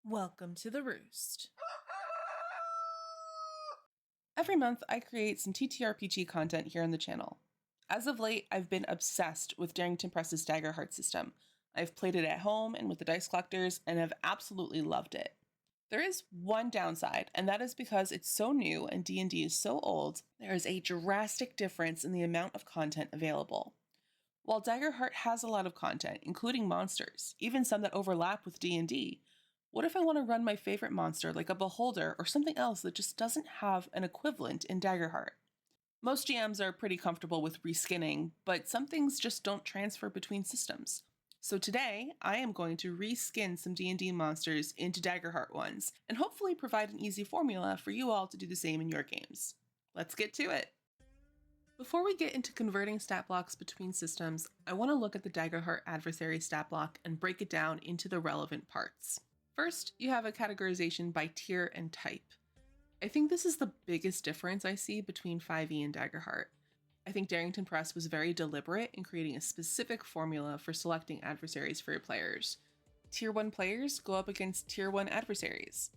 Welcome to the Roost. Every month, I create some TTRPG content here on the channel. As of late, I've been obsessed with Darrington Press's Daggerheart system. I've played it at home and with the dice collectors, and have absolutely loved it. There is one downside, and that is because it's so new and D&D is so old, there is a drastic difference in the amount of content available. While Daggerheart has a lot of content, including monsters, even some that overlap with D&D, what if I want to run my favorite monster like a Beholder or something else that just doesn't have an equivalent in Daggerheart? Most GMs are pretty comfortable with reskinning, but some things just don't transfer between systems. So today, I am going to reskin some D&D monsters into Daggerheart ones, and hopefully provide an easy formula for you all to do the same in your games. Let's get to it! Before we get into converting stat blocks between systems, I want to look at the Daggerheart Adversary stat block and break it down into the relevant parts. First, you have a categorization by tier and type. I think this is the biggest difference I see between 5e and Daggerheart. I think Darrington Press was very deliberate in creating a specific formula for selecting adversaries for your players. Tier 1 players go up against Tier 1 adversaries.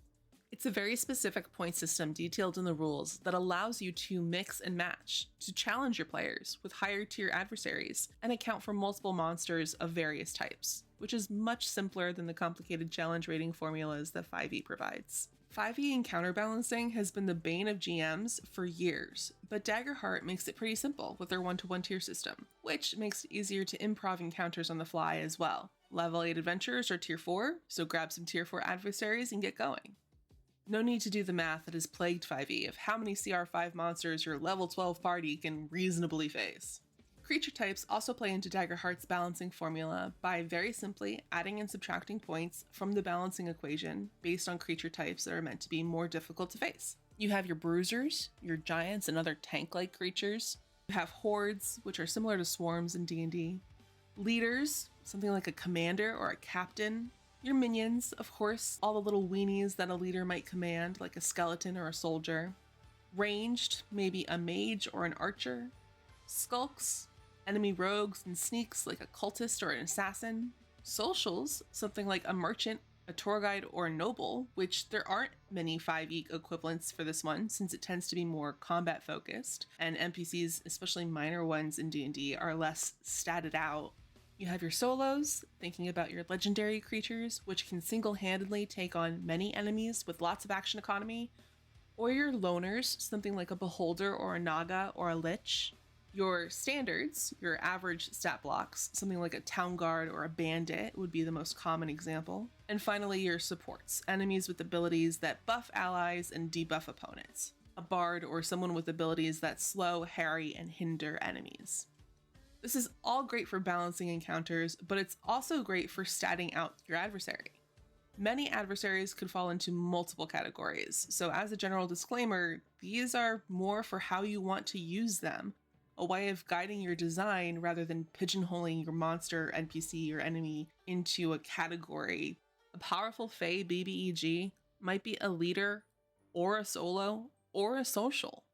It's a very specific point system detailed in the rules that allows you to mix and match, to challenge your players with higher tier adversaries, and account for multiple monsters of various types, which is much simpler than the complicated challenge rating formulas that 5e provides. 5e and counterbalancing has been the bane of GMs for years, but Daggerheart makes it pretty simple with their 1-to-1 tier system, which makes it easier to improv encounters on the fly as well. Level 8 adventurers are tier 4, so grab some tier 4 adversaries and get going. No need to do the math that has plagued 5e of how many CR5 monsters your level 12 party can reasonably face. Creature types also play into Daggerheart's balancing formula by very simply adding and subtracting points from the balancing equation based on creature types that are meant to be more difficult to face. You have your bruisers, your giants and other tank-like creatures. You have hordes, which are similar to swarms in D&D. Leaders, something like a commander or a captain. Your minions, of course, all the little weenies that a leader might command, like a skeleton or a soldier. Ranged, maybe a mage or an archer. Skulks, enemy rogues and sneaks like a cultist or an assassin. Socials, something like a merchant, a tour guide, or a noble, which there aren't many 5e equivalents for this one since it tends to be more combat focused, and NPCs, especially minor ones in D&D, are less statted out. You have your solos, thinking about your legendary creatures, which can single-handedly take on many enemies with lots of action economy, or your loners, something like a beholder or a naga or a lich. Your standards, your average stat blocks, something like a town guard or a bandit would be the most common example. And finally, your supports, enemies with abilities that buff allies and debuff opponents. A bard or someone with abilities that slow, harry, and hinder enemies. This is all great for balancing encounters, but it's also great for statting out your adversary. Many adversaries could fall into multiple categories, so as a general disclaimer, these are more for how you want to use them, a way of guiding your design rather than pigeonholing your monster, NPC, or enemy into a category. A powerful Fey BBEG might be a leader, or a solo, or a social.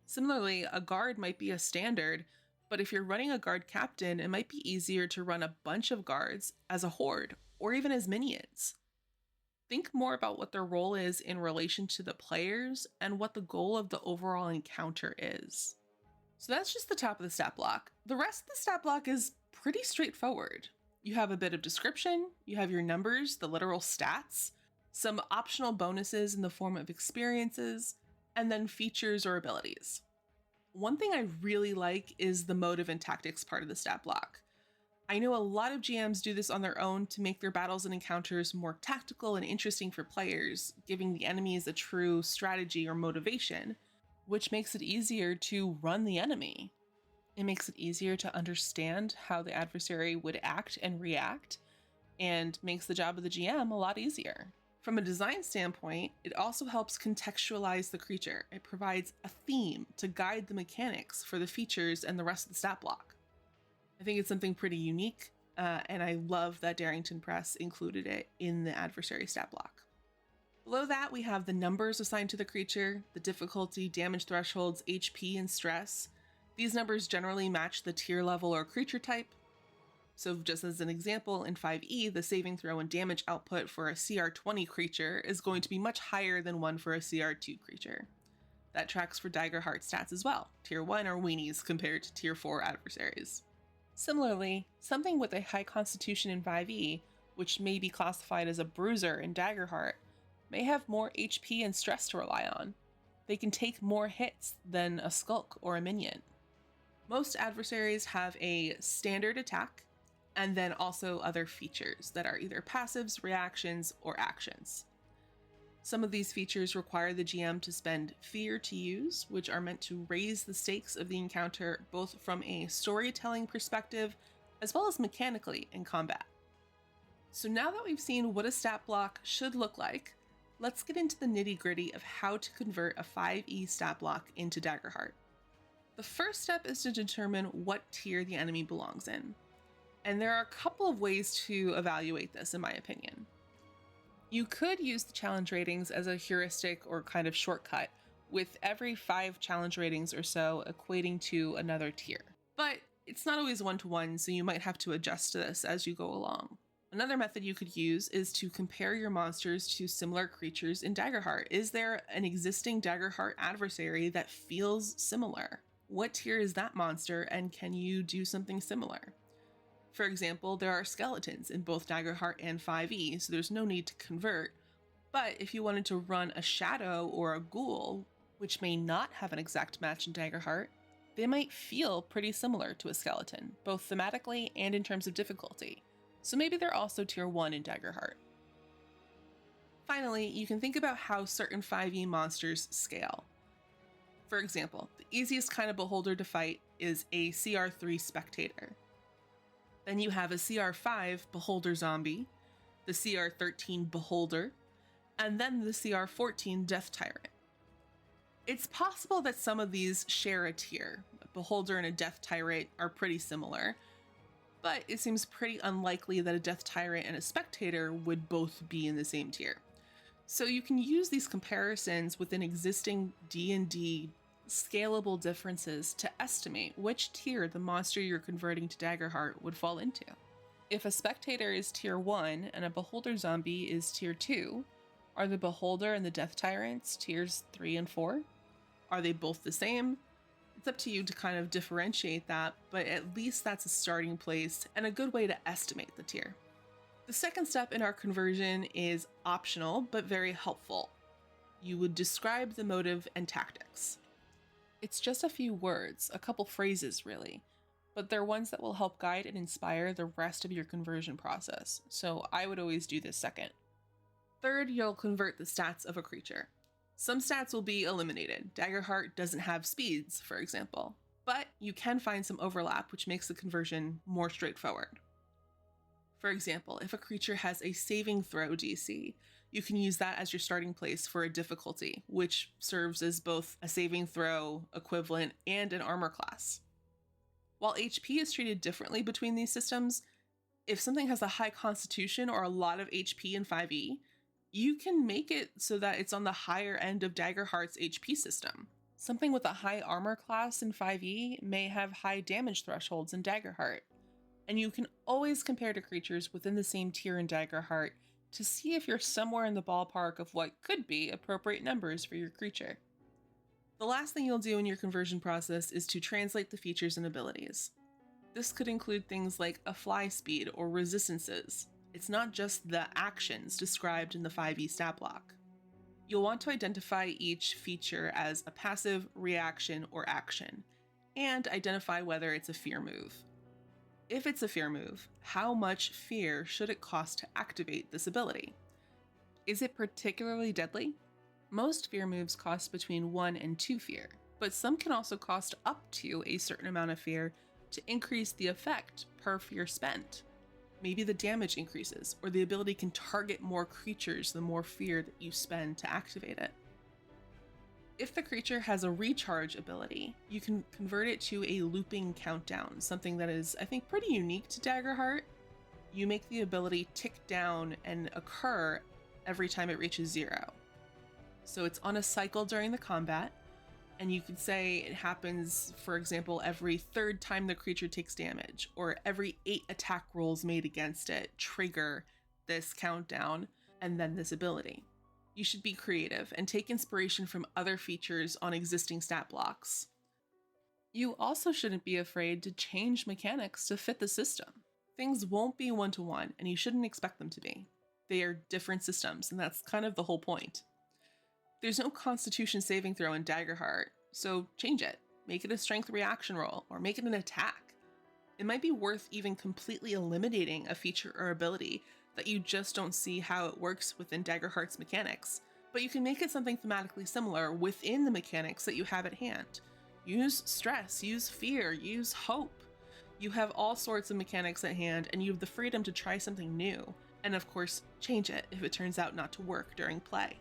Similarly, a guard might be a standard, but if you're running a guard captain, it might be easier to run a bunch of guards as a horde, or even as minions. Think more about what their role is in relation to the players and what the goal of the overall encounter is. So that's just the top of the stat block. The rest of the stat block is pretty straightforward. You have a bit of description, you have your numbers, the literal stats, some optional bonuses in the form of experiences, and then features or abilities. One thing I really like is the motive and tactics part of the stat block. I know a lot of GMs do this on their own to make their battles and encounters more tactical and interesting for players, giving the enemies a true strategy or motivation, which makes it easier to run the enemy. It makes it easier to understand how the adversary would act and react, and makes the job of the GM a lot easier. From a design standpoint, it also helps contextualize the creature. It provides a theme to guide the mechanics for the features and the rest of the stat block. I think it's something pretty unique, and I love that Darrington Press included it in the adversary stat block. Below that, we have the numbers assigned to the creature, the difficulty, damage thresholds, HP, and stress. These numbers generally match the tier level or creature type. So just as an example, in 5e, the saving throw and damage output for a CR20 creature is going to be much higher than one for a CR2 creature. That tracks for Daggerheart stats as well. Tier 1 are weenies compared to Tier 4 adversaries. Similarly, something with a high constitution in 5e, which may be classified as a bruiser in Daggerheart, may have more HP and stress to rely on. They can take more hits than a skulk or a minion. Most adversaries have a standard attack, and then also other features that are either passives, reactions, or actions. Some of these features require the GM to spend fear to use, which are meant to raise the stakes of the encounter both from a storytelling perspective as well as mechanically in combat. So now that we've seen what a stat block should look like, let's get into the nitty-gritty of how to convert a 5e stat block into Daggerheart. The first step is to determine what tier the enemy belongs in. And there are a couple of ways to evaluate this, in my opinion. You could use the challenge ratings as a heuristic or kind of shortcut, with every 5 challenge ratings or so equating to another tier. But it's not always one-to-one, so you might have to adjust to this as you go along. Another method you could use is to compare your monsters to similar creatures in Daggerheart. Is there an existing Daggerheart adversary that feels similar? What tier is that monster, and can you do something similar? For example, there are skeletons in both Daggerheart and 5e, so there's no need to convert. But if you wanted to run a shadow or a ghoul, which may not have an exact match in Daggerheart, they might feel pretty similar to a skeleton, both thematically and in terms of difficulty. So maybe they're also tier 1 in Daggerheart. Finally, you can think about how certain 5e monsters scale. For example, the easiest kind of beholder to fight is a CR3 spectator. Then you have a CR5 beholder zombie, the CR13 beholder, and then the CR14 death tyrant. It's possible that some of these share a tier. A beholder and a death tyrant are pretty similar, but it seems pretty unlikely that a death tyrant and a spectator would both be in the same tier. So you can use these comparisons within existing D&D scalable differences to estimate which tier the monster you're converting to Daggerheart would fall into. If a spectator is tier 1 and a beholder zombie is tier 2, are the beholder and the death tyrants tiers 3 and 4? Are they both the same? It's up to you to kind of differentiate that, but at least that's a starting place and a good way to estimate the tier. The second step in our conversion is optional, but very helpful. You would describe the motive and tactics. It's just a few words, a couple phrases really, but they're ones that will help guide and inspire the rest of your conversion process, so I would always do this second. Third, you'll convert the stats of a creature. Some stats will be eliminated. Daggerheart doesn't have speeds, for example, but you can find some overlap which makes the conversion more straightforward. For example, if a creature has a saving throw DC, you can use that as your starting place for a difficulty, which serves as both a saving throw equivalent and an armor class. While HP is treated differently between these systems, if something has a high constitution or a lot of HP in 5e, you can make it so that it's on the higher end of Daggerheart's HP system. Something with a high armor class in 5e may have high damage thresholds in Daggerheart, and you can always compare to creatures within the same tier in Daggerheart to see if you're somewhere in the ballpark of what could be appropriate numbers for your creature. The last thing you'll do in your conversion process is to translate the features and abilities. This could include things like a fly speed or resistances. It's not just the actions described in the 5e stat block. You'll want to identify each feature as a passive, reaction, or action, and identify whether it's a fear move. If it's a fear move, how much fear should it cost to activate this ability? Is it particularly deadly? Most fear moves cost between 1 and 2 fear, but some can also cost up to a certain amount of fear to increase the effect per fear spent. Maybe the damage increases, or the ability can target more creatures the more fear that you spend to activate it. If the creature has a recharge ability, you can convert it to a looping countdown, something that is, I think, pretty unique to Daggerheart. You make the ability tick down and occur every time it reaches 0. So it's on a cycle during the combat. And you could say it happens, for example, every third time the creature takes damage, or every 8 attack rolls made against it trigger this countdown and then this ability. You should be creative and take inspiration from other features on existing stat blocks. You also shouldn't be afraid to change mechanics to fit the system. Things won't be one-to-one, and you shouldn't expect them to be. They are different systems, and that's kind of the whole point. There's no Constitution saving throw in Daggerheart, so change it. Make it a strength reaction roll, or make it an attack. It might be worth even completely eliminating a feature or ability that you just don't see how it works within Daggerheart's mechanics, but you can make it something thematically similar within the mechanics that you have at hand. Use stress, use fear, use hope. You have all sorts of mechanics at hand, and you have the freedom to try something new, and of course, change it if it turns out not to work during play.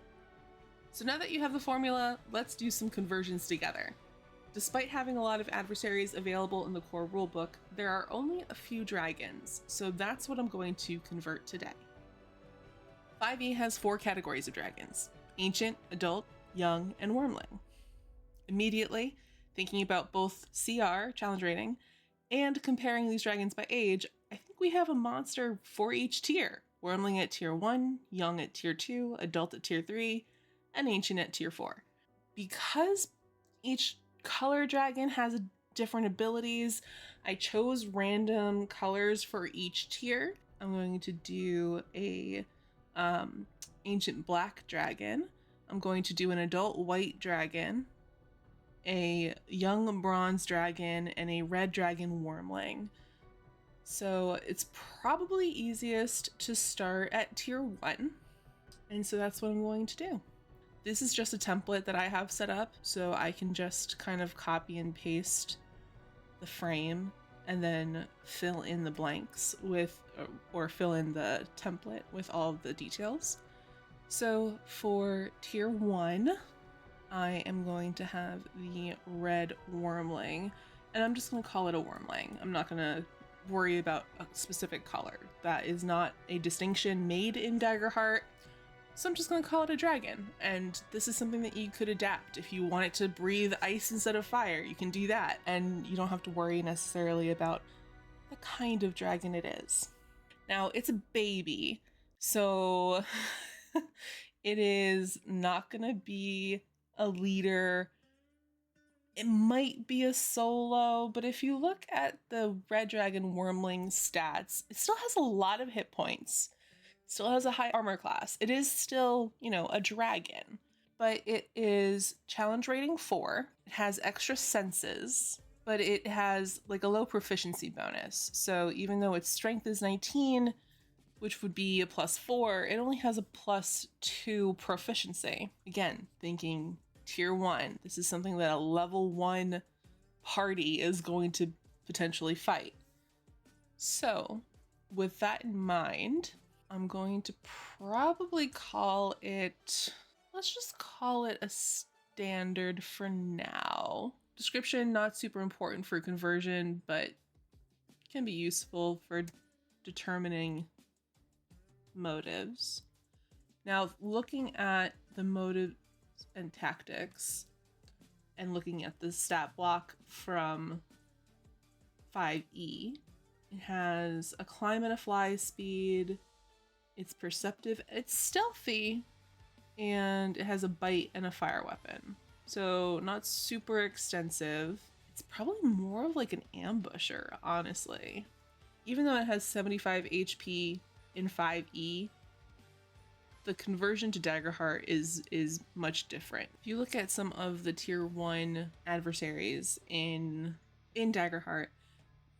So now that you have the formula, let's do some conversions together. Despite having a lot of adversaries available in the core rulebook, there are only a few dragons, so that's what I'm going to convert today. 5e has 4 categories of dragons: ancient, adult, young, and wormling. Immediately, thinking about both CR, challenge rating, and comparing these dragons by age, I think we have a monster for each tier. Wormling at tier 1, young at tier 2, adult at tier 3, and ancient at tier 4. Because each color dragon has different abilities, I chose random colors for each tier. I'm going to do a ancient black dragon. I'm going to do an adult white dragon, a young bronze dragon, and a red dragon wormling. So it's probably easiest to start at tier 1, and so that's what I'm going to do. This is just a template that I have set up, so I can just kind of copy and paste the frame and then fill in the blanks with, or fill in the template with all of the details. So for tier 1, I am going to have the red wormling, and I'm just going to call it a wormling. I'm not going to worry about a specific color. That is not a distinction made in Daggerheart. So I'm just going to call it a dragon, and this is something that you could adapt. If you want it to breathe ice instead of fire, you can do that, and you don't have to worry necessarily about the kind of dragon it is. Now, it's a baby, so it is not going to be a leader. It might be a solo, but if you look at the red dragon wormling stats, it still has a lot of hit points. Still has a high armor class. It is still, a dragon, but it is challenge rating 4. It has extra senses, but it has like a low proficiency bonus. So even though its strength is 19, which would be a +4, it only has a +2 proficiency. Again, thinking tier 1, this is something that a level 1 party is going to potentially fight. So with that in mind, I'm going to probably call it, let's just call it a standard for now. Description, not super important for conversion, but can be useful for determining motives. Now, looking at the motives and tactics, and looking at the stat block from 5e, it has a climb and a fly speed. It's perceptive, it's stealthy, and it has a bite and a fire weapon. So not super extensive. It's probably more of like an ambusher, honestly. Even though it has 75 HP in 5e, the conversion to Daggerheart is much different. If you look at some of the tier 1 adversaries in Daggerheart,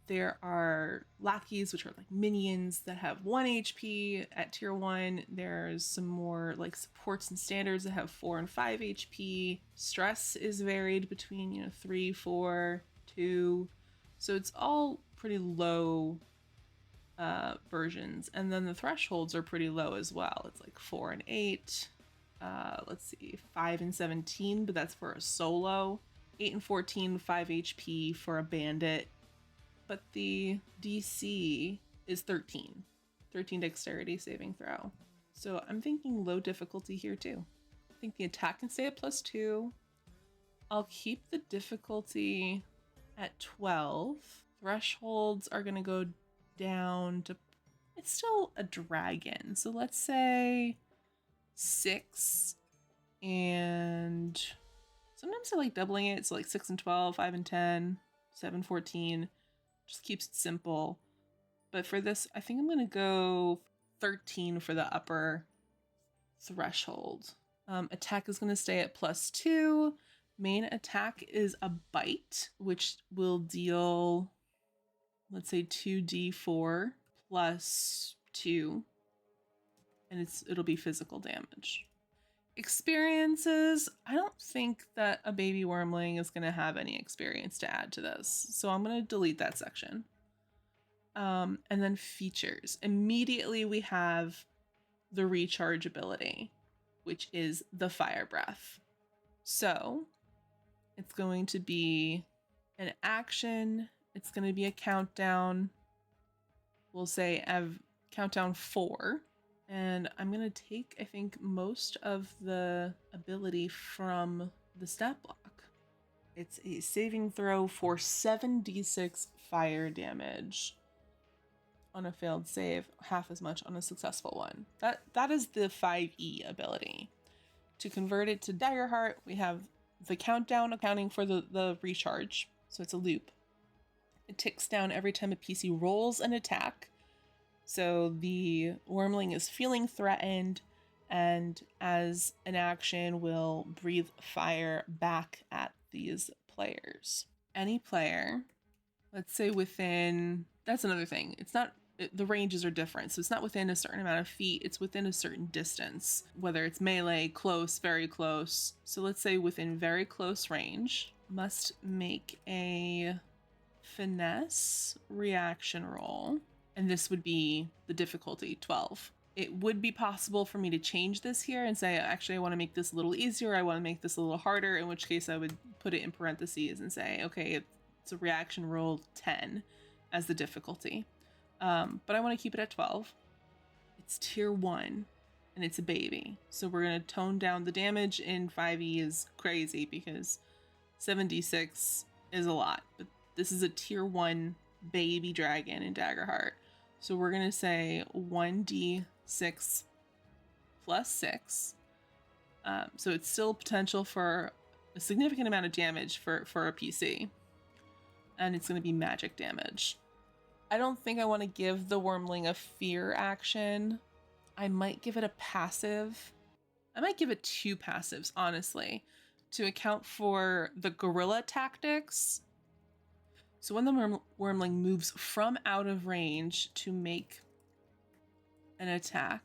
there are lackeys, which are like minions that have 1 HP at tier 1. There's some more like supports and standards that have 4 and 5 HP. Stress is varied between, 3, 4, 2. So it's all pretty low versions. And then the thresholds are pretty low as well. It's like 4 and 8. Let's see, 5 and 17, but that's for a solo. 8 and 14, 5 HP for a bandit. But the DC is 13 dexterity saving throw. So I'm thinking low difficulty here too. I think the attack can stay at +2. I'll keep the difficulty at 12. Thresholds are going to go down to, it's still a dragon. So let's say 6, and sometimes I like doubling it. So like 6 and 12, 5 and 10, 7, 14, just keeps it simple. But for this, I think I'm going to go 13 for the upper threshold. Attack is going to stay at +2. Main attack is a bite, which will deal, let's say 2d4 +2, and it'll be physical damage. Experiences, I don't think that a baby wormling is going to have any experience to add to this, so I'm going to delete that section. And then features. Immediately we have the recharge ability, which is the fire breath. So it's going to be an action. It's going to be a countdown. We'll say countdown 4. And I'm going to take, I think, most of the ability from the stat block. It's a saving throw for 7d6 fire damage on a failed save, half as much on a successful one. That is the 5e ability. To convert it to Daggerheart, we have the countdown accounting for the recharge, so it's a loop. It ticks down every time a PC rolls an attack, so the wormling is feeling threatened, and as an action will breathe fire back at these players. Any player, let's say within, that's another thing, it's not, the ranges are different, so it's not within a certain amount of feet, it's within a certain distance, whether it's melee, close, very close. So let's say within very close range, must make a finesse reaction roll, and this would be the difficulty 12. It would be possible for me to change this here and say, actually, I want to make this a little easier, I want to make this a little harder, in which case I would put it in parentheses and say, okay, it's a reaction roll 10 as the difficulty. But I want to keep it at 12. It's tier 1, and it's a baby. So we're going to tone down the damage in 5e is crazy because 7d6 is a lot. But this is a tier 1 baby dragon in Daggerheart. So we're going to say 1d6 +6. So it's still potential for a significant amount of damage for a PC. And it's going to be magic damage. I don't think I want to give the wormling a fear action. I might give it a passive. I might give it 2 passives, honestly, to account for the guerrilla tactics. So when the wormling moves from out of range to make an attack,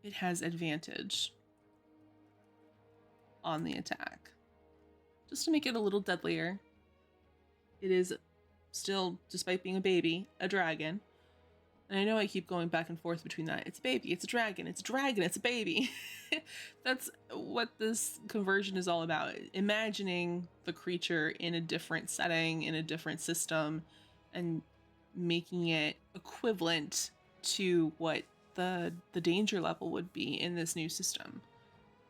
it has advantage on the attack. Just to make it a little deadlier. It is still, despite being a baby, a dragon. And I know I keep going back and forth between that. It's a baby, it's a dragon, it's a dragon, it's a baby. That's what this conversion is all about. Imagining the creature in a different setting, in a different system, and making it equivalent to what the danger level would be in this new system.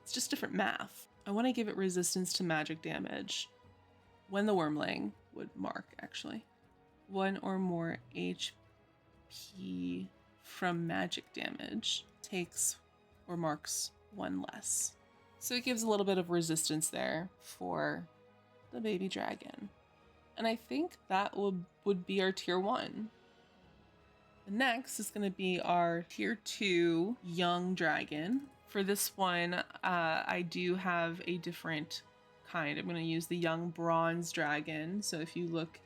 It's just different math. I want to give it resistance to magic damage when the wormling would mark, actually. 1 or more HP from magic damage takes or marks 1 less. So it gives a little bit of resistance there for the baby dragon. And I think that would be our tier 1. The next is going to be our tier 2 young dragon. For this one, I do have a different kind. I'm going to use the young bronze dragon. So if you look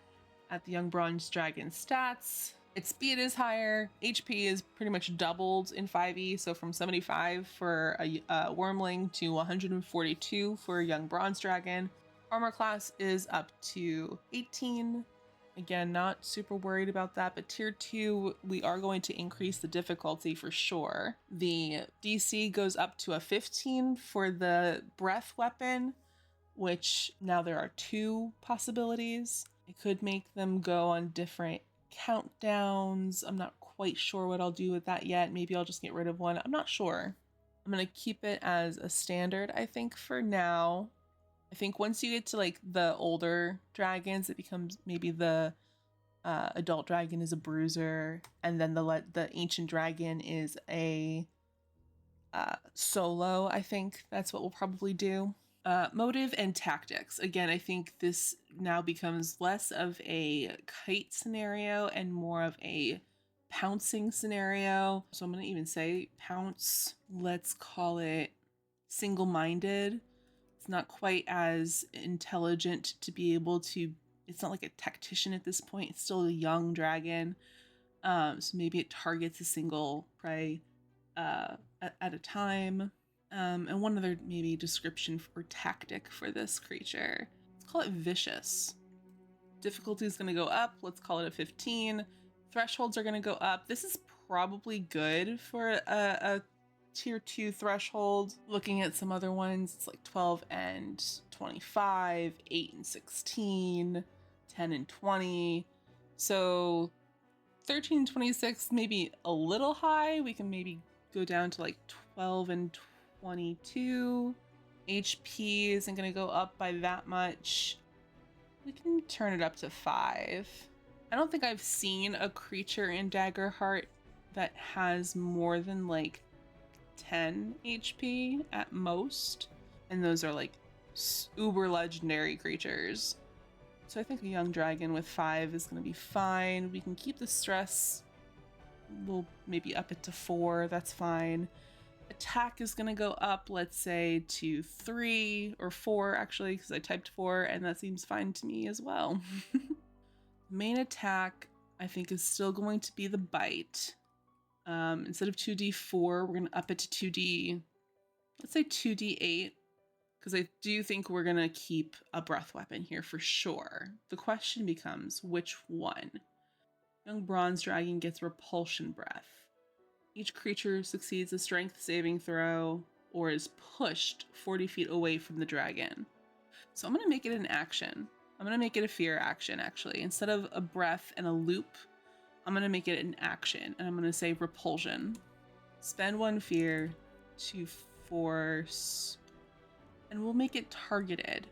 at the young bronze dragon stats, its speed is higher, HP is pretty much doubled in 5e, so from 75 for a wormling to 142 for a young bronze dragon. Armor class is up to 18. Again, not super worried about that, but tier 2, we are going to increase the difficulty for sure. The DC goes up to a 15 for the breath weapon, which now there are 2 possibilities. I could make them go on different countdowns. I'm not quite sure what I'll do with that yet. Maybe I'll just get rid of one. I'm not sure. I'm going to keep it as a standard, I think, for now. I think once you get to like the older dragons, it becomes maybe the adult dragon is a bruiser, and then the ancient dragon is a solo. I think that's what we'll probably do. Motive and tactics. Again, I think this now becomes less of a kite scenario and more of a pouncing scenario. So I'm going to even say pounce. Let's call it single-minded. It's not quite as intelligent to be able to, it's not like a tactician at this point. It's still a young dragon. So maybe it targets a single prey at a time. And one other maybe description or tactic for this creature. Let's call it vicious. Difficulty is going to go up. Let's call it a 15. Thresholds are going to go up. This is probably good for a tier 2 threshold. Looking at some other ones, it's like 12 and 25, 8 and 16, 10 and 20. So 13 and 26, maybe a little high. We can maybe go down to like 12 and 22. HP isn't going to go up by that much. We can turn it up to 5. I don't think I've seen a creature in Daggerheart that has more than like 10 HP at most. And those are like uber legendary creatures. So I think a young dragon with 5 is going to be fine. We can keep the stress. We'll maybe up it to 4. That's fine. Attack is going to go up, let's say, to 3 or 4, actually, because I typed 4, and that seems fine to me as well. Main attack, I think, is still going to be the bite. Instead of 2d4, we're going to up it to 2d, let's say 2d8, because I do think we're going to keep a breath weapon here for sure. The question becomes, which one? Young bronze dragon gets repulsion breath. Each creature succeeds a strength saving throw or is pushed 40 feet away from the dragon. So I'm going to make it an action. I'm going to make it a fear action, actually. Instead of a breath and a loop, I'm going to make it an action. And I'm going to say repulsion. Spend 1 fear to force. And we'll make it targeted.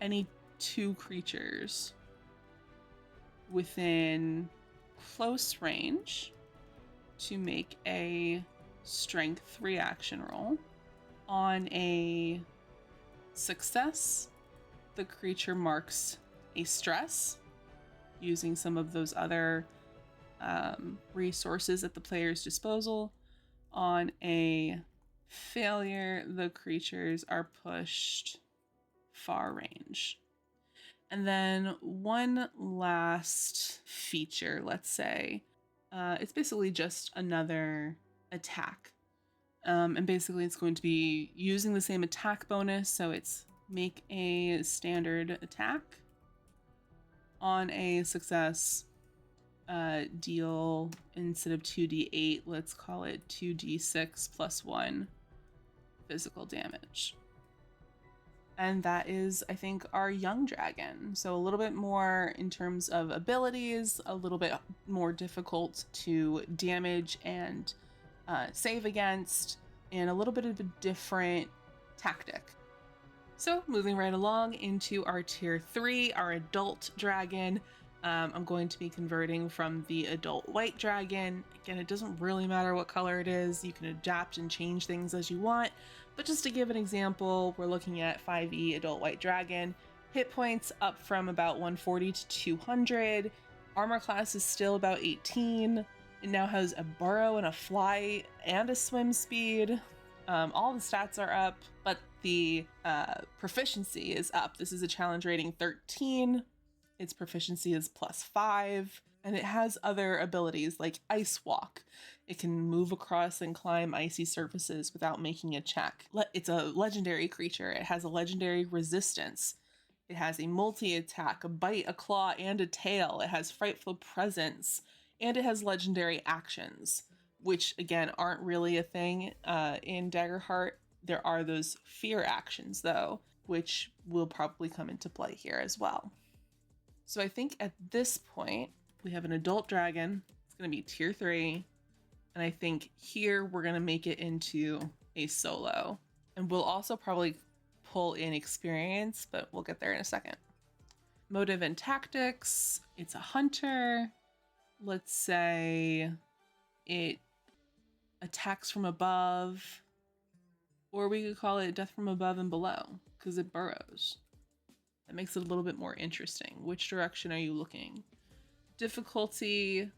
Any 2 creatures within close range to make a strength reaction roll. On a success, the creature marks a stress using some of those other resources at the player's disposal. On a failure, the creatures are pushed far range. And then one last feature, let's say. It's basically just another attack. And basically it's going to be using the same attack bonus, so it's make a standard attack. On a success, deal, instead of 2d8, let's call it 2d6 plus 1 physical damage. And that is, I think, our young dragon. So a little bit more in terms of abilities, a little bit more difficult to damage and save against, and a little bit of a different tactic. So moving right along into our tier 3, our adult dragon. I'm going to be converting from the adult white dragon. Again, it doesn't really matter what color it is. You can adapt and change things as you want. But just to give an example, we're looking at 5e adult white dragon. Hit points up from about 140 to 200. Armor class is still about 18. It now has a burrow and a fly and a swim speed. All the stats are up, but the proficiency is up. This is a challenge rating 13. Its proficiency is +5, and it has other abilities like Ice Walk. It can move across and climb icy surfaces without making a check. It's a legendary creature. It has a legendary resistance. It has a multi-attack, a bite, a claw, and a tail. It has frightful presence, and it has legendary actions, which again aren't really a thing in Daggerheart. There are those fear actions though, which will probably come into play here as well. So I think at this point, we have an adult dragon. It's going to be tier 3. And I think here we're going to make it into a solo. And we'll also probably pull in experience, but we'll get there in a second. Motive and tactics, it's a hunter. Let's say it attacks from above, or we could call it death from above and below because it burrows. That makes it a little bit more interesting. Which direction are you looking? Difficulty,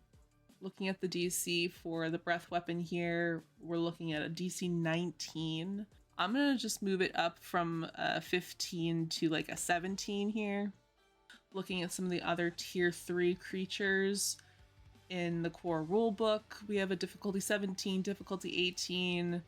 looking at the DC for the breath weapon here, we're looking at a DC 19. I'm gonna just move it up from 15 to like a 17 here. Looking at some of the other tier 3 creatures in the core rulebook, we have a difficulty 17, difficulty 18,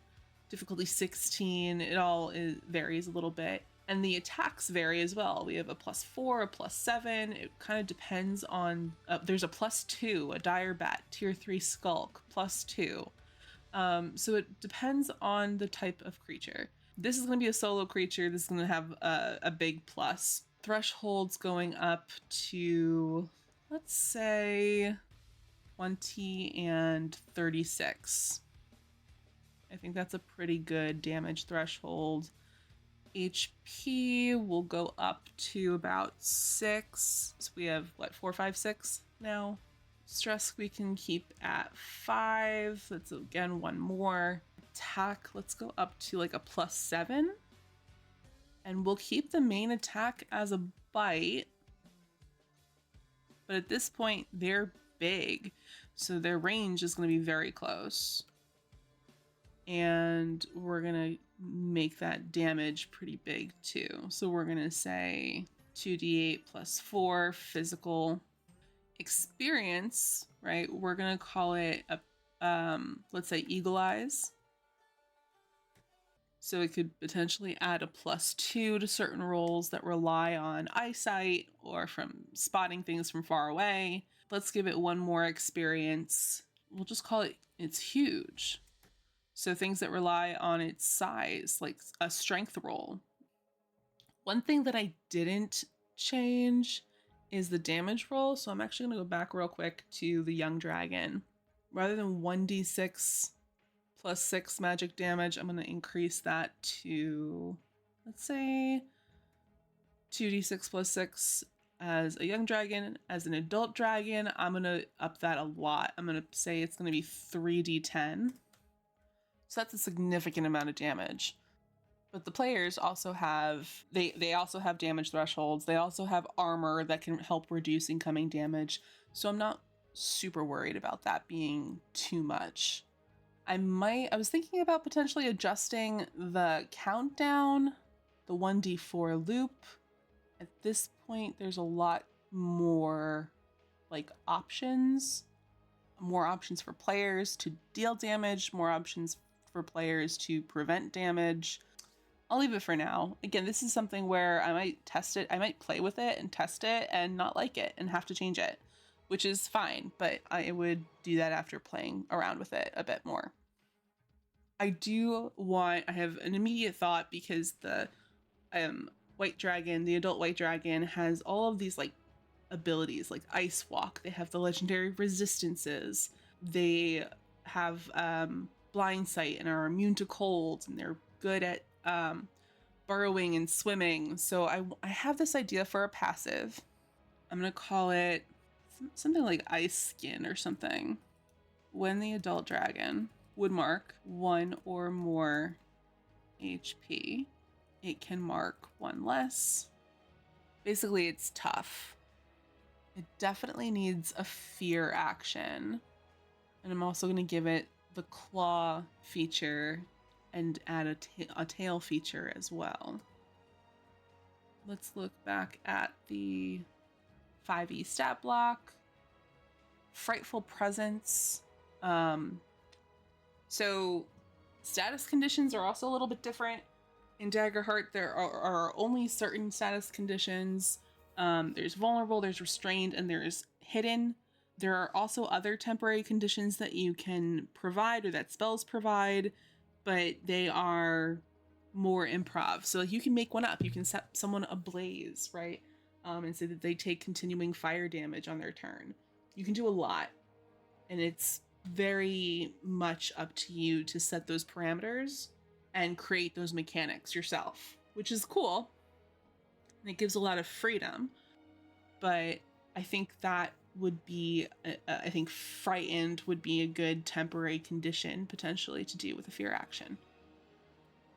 difficulty 16. It all varies a little bit. And the attacks vary as well. We have a +4, a +7. It kind of depends on, there's a +2, a dire bat, tier 3 skulk, +2. So it depends on the type of creature. This is going to be a solo creature. This is going to have a big plus. Thresholds going up to, let's say, 20 and 36. I think that's a pretty good damage threshold. HP will go up to about 6. So we have, what, 4, 5, 6 now? Stress we can keep at 5. That's, again, one more. Attack, let's go up to like a +7. And we'll keep the main attack as a bite. But at this point, they're big, so their range is going to be very close. And we're going to make that damage pretty big too. So we're going to say 2d8 +4 physical experience, right? We're going to call it a, let's say Eagle Eyes. So it could potentially add a +2 to certain rolls that rely on eyesight or from spotting things from far away. Let's give it one more experience. We'll just call it, it's huge. So things that rely on its size, like a strength roll. One thing that I didn't change is the damage roll. So I'm actually gonna go back real quick to the young dragon. Rather than 1d6 +6 magic damage, I'm gonna increase that to, let's say, 2d6 +6 as a young dragon. As an adult dragon, I'm gonna up that a lot. I'm gonna say it's gonna be 3d10. So that's a significant amount of damage. But the players also have, they also have damage thresholds. They also have armor that can help reduce incoming damage. So I'm not super worried about that being too much. I was thinking about potentially adjusting the countdown, the 1d4 loop. At this point, there's a lot more like options, more options for players to deal damage, more options for players to prevent damage. I'll leave it for now. Again, this is something where I might test it. I might play with it and test it and not like it and have to change it, which is fine, but I would do that after playing around with it a bit more. I have an immediate thought because the white dragon, the adult white dragon, has all of these like abilities like Ice Walk. They have the legendary resistances. They have blind sight and are immune to cold, and they're good at burrowing and swimming. So I have this idea for a passive. I'm gonna call it something like Ice Skin or something. When the adult dragon would mark 1 or more HP, it can mark 1 less. Basically, it's tough. It definitely needs a fear action. And I'm also going to give it the claw feature and add a tail feature as well. Let's look back at the 5e stat block. Frightful Presence. So status conditions are also a little bit different. In Daggerheart, there are only certain status conditions. There's vulnerable, there's restrained, and there's hidden. There are also other temporary conditions that you can provide or that spells provide, but they are more improv. So like you can make one up. You can set someone ablaze, right? And say that they take continuing fire damage on their turn. You can do a lot, and it's very much up to you to set those parameters and create those mechanics yourself. which is cool. And it gives a lot of freedom. But I think that would be, I think frightened would be a good temporary condition potentially to do with a fear action.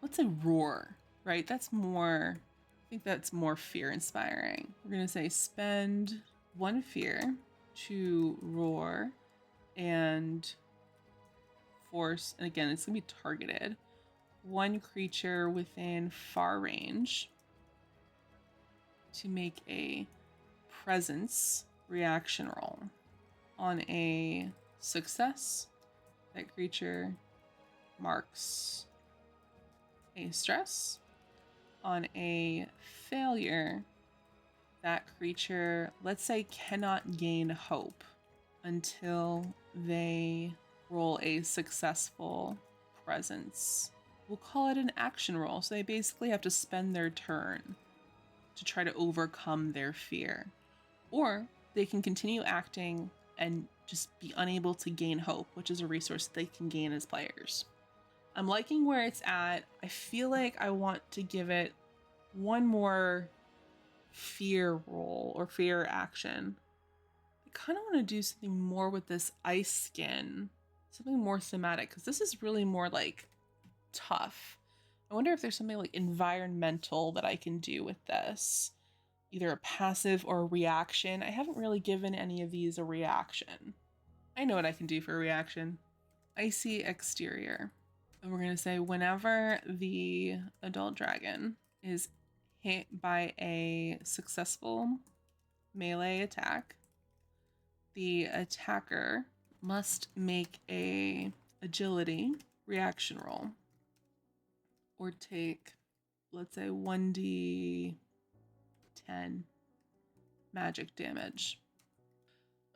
Let's say roar, right? That's more, I think that's more fear inspiring. We're going to say spend 1 fear to roar and force, and again, it's going to be targeted, 1 creature within far range to make a presence reaction roll. On a success, that creature marks a stress. On a failure, that creature, let's say, cannot gain hope until they roll a successful presence. We'll call it an action roll. So they basically have to spend their turn to try to overcome their fear. Or they can continue acting and just be unable to gain hope, which is a resource they can gain as players. I'm liking where it's at. I feel like I want to give it 1 more fear roll or fear action. I kind of want to do something more with this ice skin, something more thematic, because this is really more like tough. I wonder if there's something like environmental that I can do with this. Either a passive or a reaction. I haven't really given any of these a reaction. I know what I can do for a reaction. Icy exterior. And we're going to say whenever the adult dragon is hit by a successful melee attack, the attacker must make a agility reaction roll or take, let's say, 1d10 magic damage.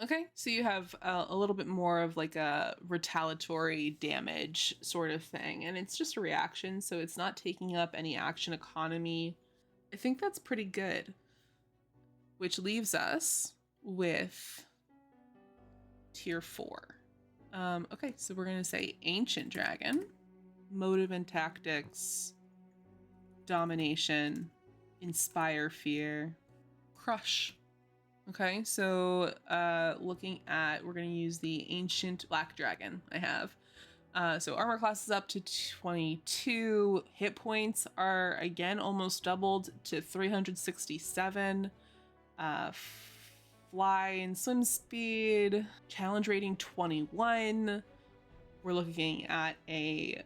Okay, so you have a little bit more of like a retaliatory damage sort of thing, and it's just a reaction, so it's not taking up any action economy. I think that's pretty good, which leaves us with tier 4. Okay, so we're gonna say Ancient Dragon, motive and tactics, domination, inspire fear, crush. Okay, so looking at, we're going to use the Ancient Black Dragon I have. So armor class is up to 22. Hit points are, again, almost doubled to 367. Fly and swim speed. Challenge rating 21. We're looking at a,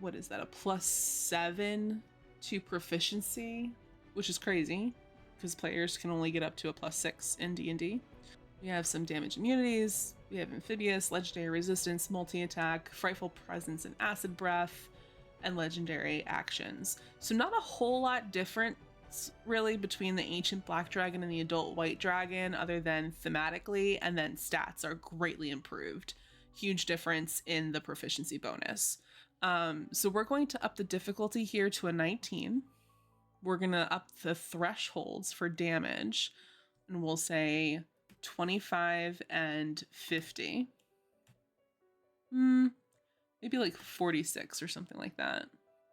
what is that, a +7 to proficiency, which is crazy, because players can only get up to a +6 in D&D. We have some damage immunities. We have amphibious, legendary resistance, multi-attack, frightful presence, and acid breath, and legendary actions. So not a whole lot different really between the Ancient Black Dragon and the Adult White Dragon, other than thematically, and then stats are greatly improved. Huge difference in the proficiency bonus. So we're going to up the difficulty here to a 19. We're going to up the thresholds for damage, and we'll say 25 and 50. Maybe like 46 or something like that.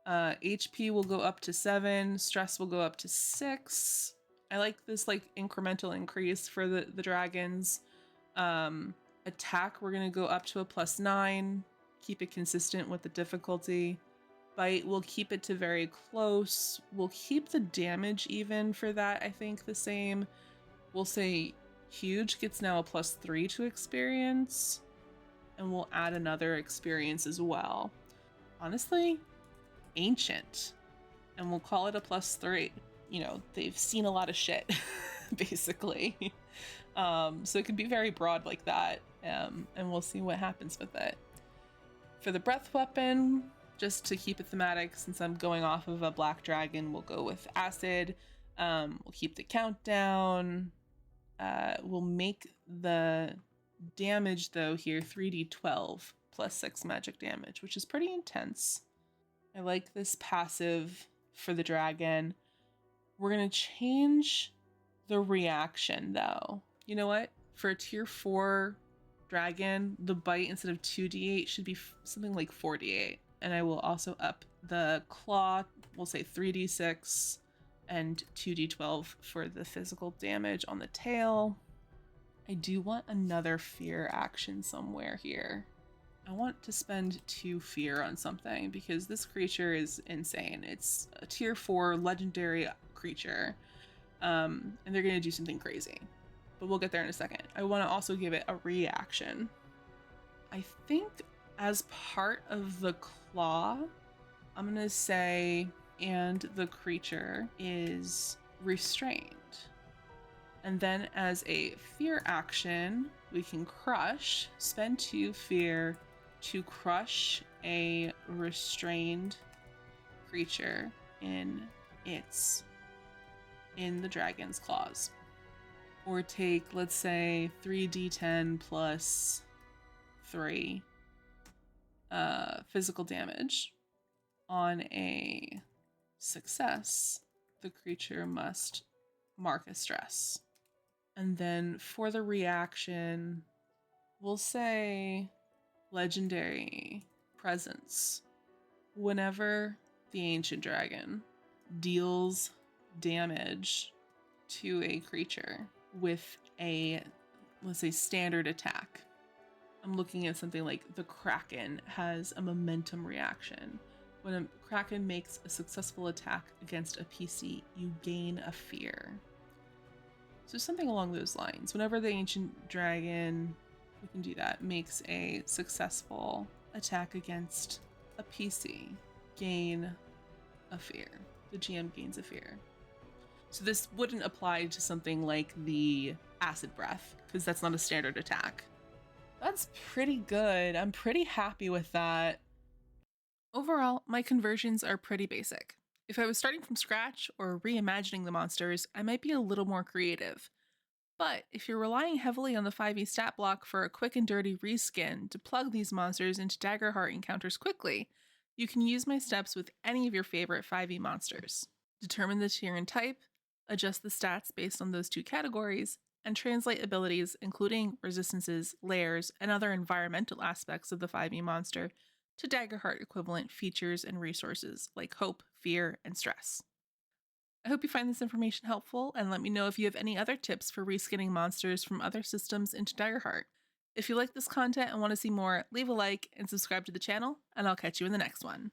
HP will go up to 7. Stress will go up to 6. I like this like incremental increase for the dragons. Attack, we're going to go up to a +9. Keep it consistent with the difficulty. Bite, we'll keep it to very close. We'll keep the damage even for that, I think, the same. We'll say Huge gets now a +3 to experience. And we'll add another experience as well. Honestly, Ancient. And we'll call it a +3. You know, they've seen a lot of shit, basically. So it can be very broad like that. And we'll see what happens with it. For the breath weapon, just to keep it thematic, since I'm going off of a black dragon, we'll go with acid. We'll keep the countdown. We'll make the damage, though, here 3d12 +6 magic damage, which is pretty intense. I like this passive for the dragon. We're going to change the reaction, though. You know what? For a tier 4 dragon, the bite instead of 2d8 should be something like 4d8. And I will also up the claw we'll say 3d6 and 2d12 for the physical damage on the tail. I do want another fear action somewhere here. I want to spend 2 fear on something because this creature is insane. It's a tier 4 legendary creature, and they're going to do something crazy. But we'll get there in a second. I want to also give it a reaction. I think as part of the claw, I'm going to say, and the creature is restrained. And then as a fear action, we can crush, spend 2 fear to crush a restrained creature in the dragon's claws. Or take, let's say, 3d10 plus 3 physical damage. On a success, the creature must mark a stress. And then for the reaction, we'll say legendary presence. Whenever the ancient dragon deals damage to a creature with a, let's say, standard attack. I'm looking at something like the Kraken has a momentum reaction. When a Kraken makes a successful attack against a PC, you gain a fear. So something along those lines. Whenever the ancient dragon, we can do that, makes a successful attack against a PC, gain a fear. The GM gains a fear. So this wouldn't apply to something like the acid breath, because that's not a standard attack. That's pretty good. I'm pretty happy with that. Overall, my conversions are pretty basic. If I was starting from scratch or reimagining the monsters, I might be a little more creative. But if you're relying heavily on the 5e stat block for a quick and dirty reskin to plug these monsters into Daggerheart encounters quickly, you can use my steps with any of your favorite 5e monsters. Determine the tier and type, adjust the stats based on those 2 categories, and translate abilities, including resistances, layers, and other environmental aspects of the 5e monster, to Daggerheart equivalent features and resources like hope, fear, and stress. I hope you find this information helpful, and let me know if you have any other tips for reskinning monsters from other systems into Daggerheart. If you like this content and want to see more, leave a like and subscribe to the channel, and I'll catch you in the next one.